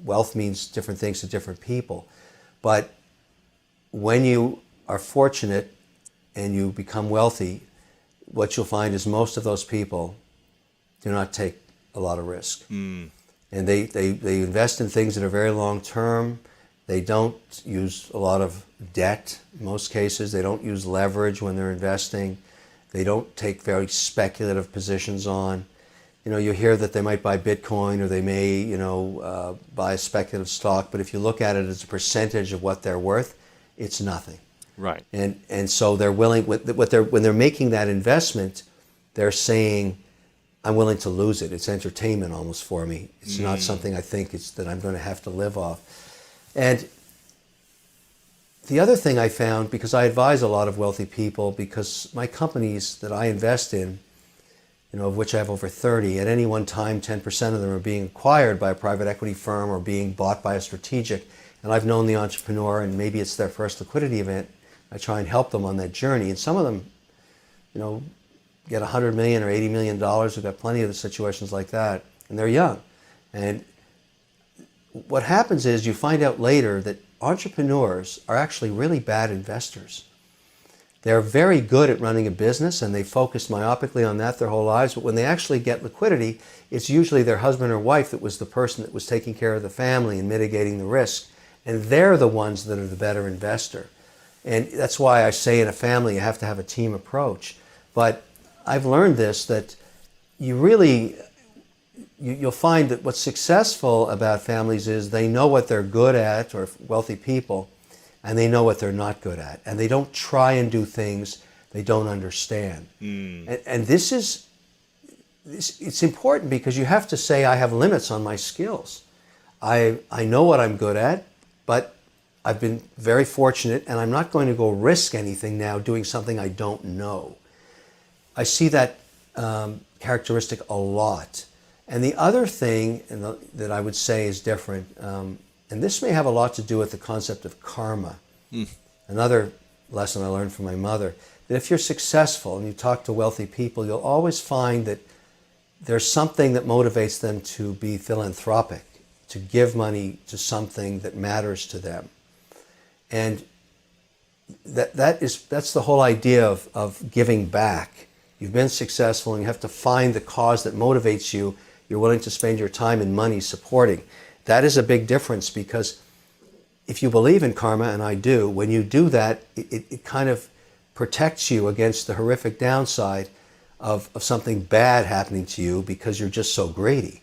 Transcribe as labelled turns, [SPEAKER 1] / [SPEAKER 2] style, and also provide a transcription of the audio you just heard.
[SPEAKER 1] wealth means different things to different people. But when you are fortunate and you become wealthy, what you'll find is most of those people do not take a lot of risk. And they invest in things that are very long term. They don't use a lot of debt in most cases. They don't use leverage when they're investing. They don't take very speculative positions on. You hear that they might buy Bitcoin or they may, buy a speculative stock, but if you look at it as a percentage of what they're worth, it's nothing.
[SPEAKER 2] Right.
[SPEAKER 1] And so they're willing, when they're making that investment, they're saying, I'm willing to lose it. It's entertainment almost for me. It's not something I think that I'm going to have to live off. And the other thing I found, because I advise a lot of wealthy people, because my companies that I invest in, of which I have over 30, at any one time 10% of them are being acquired by a private equity firm or being bought by a strategic. And I've known the entrepreneur, and maybe it's their first liquidity event. I try and help them on that journey. And some of them, get $100 million or $80 million. We've got plenty of the situations like that. And they're young. And what happens is you find out later that entrepreneurs are actually really bad investors. They're very good at running a business and they focused myopically on that their whole lives, but when they actually get liquidity, it's usually their husband or wife that was the person that was taking care of the family and mitigating the risk, and they're the ones that are the better investor. And that's why I say in a family you have to have a team approach. But I've learned this, that you'll find that what's successful about families is they know what they're good at, or wealthy people, and they know what they're not good at. And they don't try and do things they don't understand. And it's important because you have to say, I have limits on my skills. I know what I'm good at, but I've been very fortunate and I'm not going to go risk anything now doing something I don't know. I see that characteristic a lot. And the other thing that I would say is different, and this may have a lot to do with the concept of karma. Another lesson I learned from my mother, that if you're successful and you talk to wealthy people, you'll always find that there's something that motivates them to be philanthropic, to give money to something that matters to them. And that's the whole idea of giving back. You've been successful and you have to find the cause that motivates you. You're willing to spend your time and money supporting. That is a big difference, because if you believe in karma, and I do, when you do that, it kind of protects you against the horrific downside of something bad happening to you because you're just so greedy.